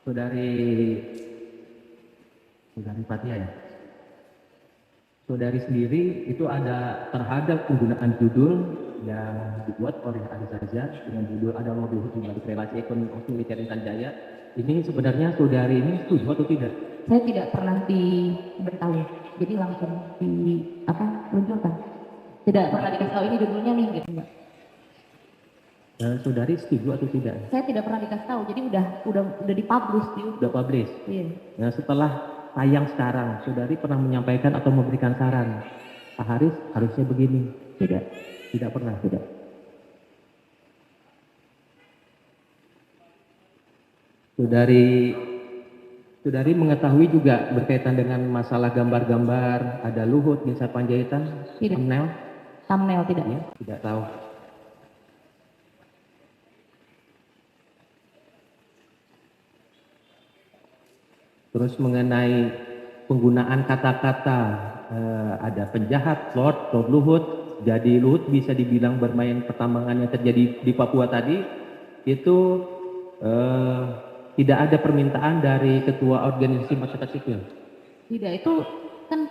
Saudari Fatia ya. Saudari sendiri itu ada terhadap penggunaan judul yang dibuat oleh Haris Azhar dengan judul ada Luhut di balik relasi ekonomi militer Intan Jaya. Ini sebenarnya saudari ini setuju atau tidak? Saya tidak pernah diberitahu, jadi langsung luncurkan. Tidak pernah dikasih tahu ini judulnya nih gitu. Saudari setuju atau tidak? Saya tidak pernah dikasih tahu, jadi udah dipublish di YouTube. Sudah publish. Iya. Nah, setelah tayang sekarang, saudari pernah menyampaikan atau memberikan saran, Pak Haris harusnya begini? Tidak. Tidak pernah. Tidak. Saudari mengetahui juga berkaitan dengan masalah gambar-gambar ada Luhut bin Sarpanjaitan? Tidak. Thumbnail tidak. Ya, tidak tahu. Terus mengenai penggunaan kata-kata ada penjahat, Lord Luhut, jadi Luhut bisa dibilang bermain pertambangan yang terjadi di Papua tadi, itu tidak ada permintaan dari ketua organisasi masyarakat sipil. Tidak, itu kan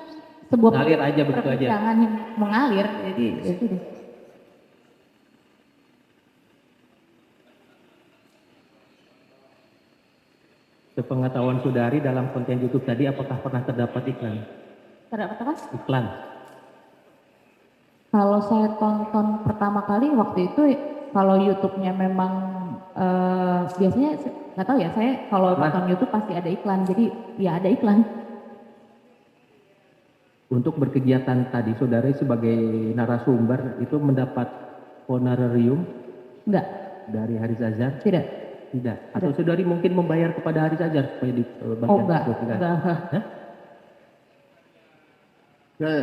sebuah mengalir aja begitu aja. Perbincangan yang mengalir, jadi ya sudah. Sepengetahuan saudari dalam konten YouTube tadi apakah pernah terdapat iklan? Terdapat apa? Iklan. Kalau saya tonton pertama kali waktu itu, kalau YouTube-nya memang biasanya nggak tahu ya, saya kalau nonton YouTube pasti ada iklan, jadi ya ada iklan. Untuk berkegiatan tadi, saudari sebagai narasumber itu mendapat honorarium? Enggak. Dari Haris Azhar? Tidak. Tidak. Atau saudari mungkin membayar kepada Haris Azhar supaya di oh enggak. Hah? Ya.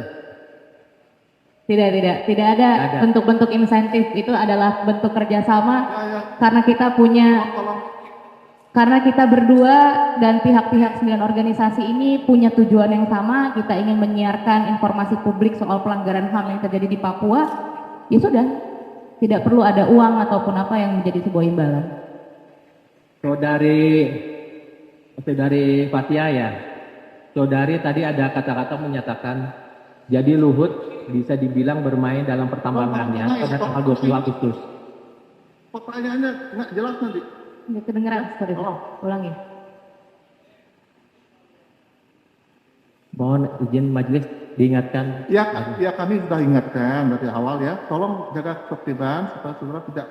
Tidak ada bentuk-bentuk insentif, itu adalah bentuk kerjasama Ya. Karena kita berdua dan pihak-pihak 9 organisasi ini punya tujuan yang sama, kita ingin menyiarkan informasi publik soal pelanggaran HAM yang terjadi di Papua, ya sudah, tidak perlu ada uang ataupun apa yang menjadi sebuah imbalan. Saudari Fatia ya, saudari tadi ada kata-kata menyatakan jadi Luhut bisa dibilang bermain dalam pertambangannya pada tanggal 20 Agustus. Pertanyaannya nggak jelas nanti. Nggak kedengeran, sorry. Ulangi. Mohon izin majelis diingatkan. Ya kami sudah ingatkan dari awal ya. Tolong jaga ketertiban supaya saudara tidak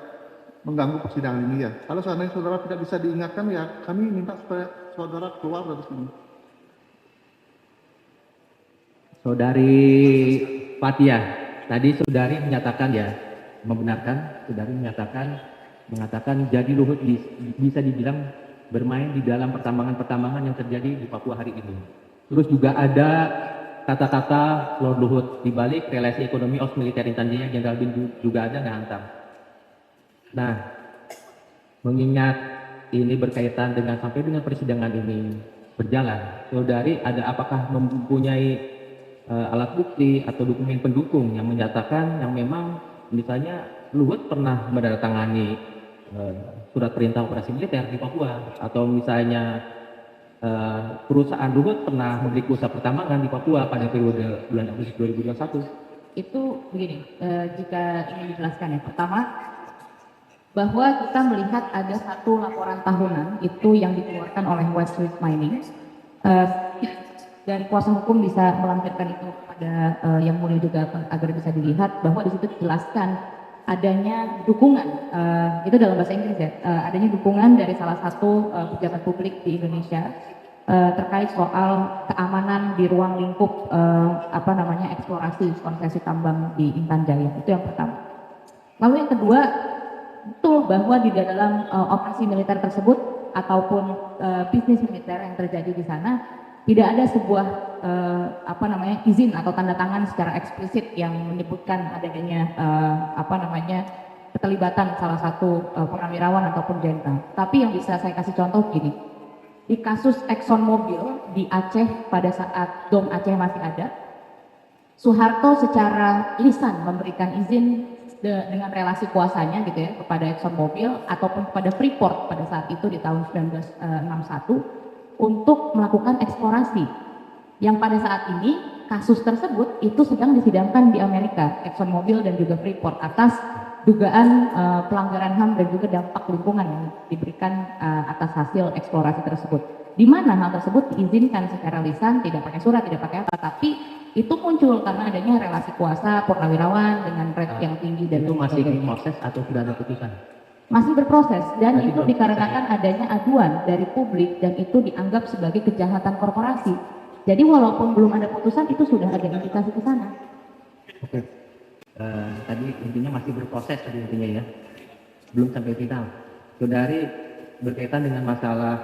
mengganggu persidangan ini ya. Kalau seandainya saudara tidak bisa diingatkan ya kami minta supaya saudara keluar dari sini. Saudari Fatia, tadi saudari menyatakan ya, membenarkan, saudari mengatakan jadi Luhut bisa dibilang bermain di dalam pertambangan-pertambangan yang terjadi di Papua hari ini. Terus juga ada kata-kata Lord Luhut di balik relasi ekonomi OS militer Intan Jaya, Jenderal Bin juga ada ngehantam. Nah, mengingat ini berkaitan dengan sampai dengan persidangan ini berjalan, saudari apakah mempunyai alat bukti atau dokumen pendukung yang menyatakan yang memang misalnya Luhut pernah menandatangani surat perintah operasi militer di Papua, atau misalnya perusahaan Luhut pernah memiliki usaha pertambangan di Papua pada periode bulan Agustus 2021? Itu begini, jika ingin dijelaskan ya, pertama bahwa kita melihat ada satu laporan tahunan itu yang dikeluarkan oleh West Coast Mining, dan kuasa hukum bisa melampirkan itu kepada yang mulia juga agar bisa dilihat bahwa di situ dijelaskan adanya dukungan, itu dalam bahasa Inggris ya, adanya dukungan dari salah satu pejabat publik di Indonesia terkait soal keamanan di ruang lingkup eksplorasi konsesi tambang di Intan Jaya. Itu yang pertama. Lalu yang kedua, betul bahwa di dalam operasi militer tersebut ataupun bisnis militer yang terjadi di sana tidak ada sebuah izin atau tanda tangan secara eksplisit yang menyebutkan adanya keterlibatan salah satu purnawirawan ataupun jenderal. Tapi yang bisa saya kasih contoh gini, di kasus Exxon Mobil di Aceh pada saat Dom Aceh masih ada, Soeharto secara lisan memberikan izin dengan relasi kuasanya gitu ya kepada ExxonMobil ataupun kepada Freeport pada saat itu di tahun 1961 untuk melakukan eksplorasi. Yang pada saat ini kasus tersebut itu sedang disidangkan di Amerika, ExxonMobil dan juga Freeport atas dugaan pelanggaran HAM dan juga dampak lingkungan yang diberikan atas hasil eksplorasi tersebut. Di mana hal tersebut diizinkan secara lisan, tidak pakai surat, tidak pakai apa, tapi itu muncul karena adanya relasi kuasa purnawirawan dengan rate yang tinggi dan Itu lain masih sebagainya. proses atau sudah ada putusan? Masih berproses dan Masih itu berproses, dikarenakan adanya aduan dari publik dan itu dianggap sebagai kejahatan korporasi. Jadi walaupun belum ada putusan itu sudah ada indikasi ke sana. Oke. Tadi intinya masih berproses tadi intinya ya, belum sampai final. Saudari berkaitan dengan masalah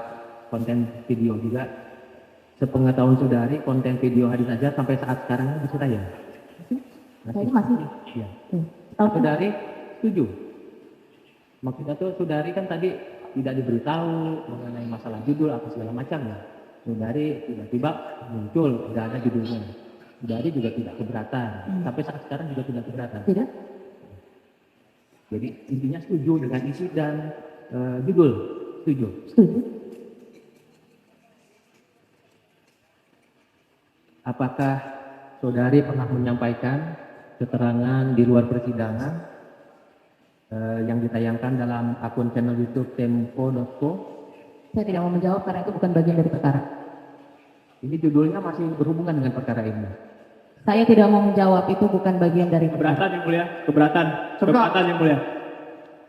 konten video juga, sepengetahuan saudari konten video hadis aja sampai saat sekarang ini bisa tayang? Kayaknya masih. Iya. Tahu Saudari setuju? Maksudnya tuh saudari kan tadi tidak diberitahu mengenai masalah judul atau segala macam ya. Saudari tiba-tiba muncul, tidak ada judulnya. Saudari juga tidak keberatan. Sampai saat sekarang juga tidak keberatan. tidak? Jadi intinya setuju dengan isi dan judul. Setuju. Setuju. Apakah saudari pernah menyampaikan keterangan di luar persidangan yang ditayangkan dalam akun channel YouTube Tempo.co? Saya tidak mau menjawab karena itu bukan bagian dari perkara. Ini judulnya masih berhubungan dengan perkara ini. Saya tidak mau menjawab, itu bukan bagian dari perkara. Keberatan yang mulia, keberatan, keberatan yang mulia,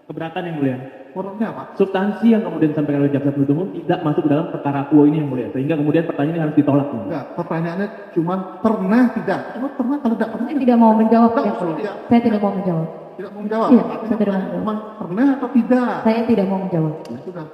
keberatan yang mulia. Forumnya apa? Substansi yang kemudian disampaikan oleh jaksa penuntut umum tidak masuk ke dalam perkara quo ini yang mulia, sehingga kemudian pertanyaan ini harus ditolak. Enggak, pertanyaannya cuma pernah tidak. Cuma pernah, kalau tidak pernah Saya tidak mau menjawab. Tidak, Yang mulia. tidak. Saya tidak mau menjawab. tidak mau menjawab. Iya, Artinya saya tidak mau cuma pernah atau tidak. Saya tidak mau menjawab. Ya sudah.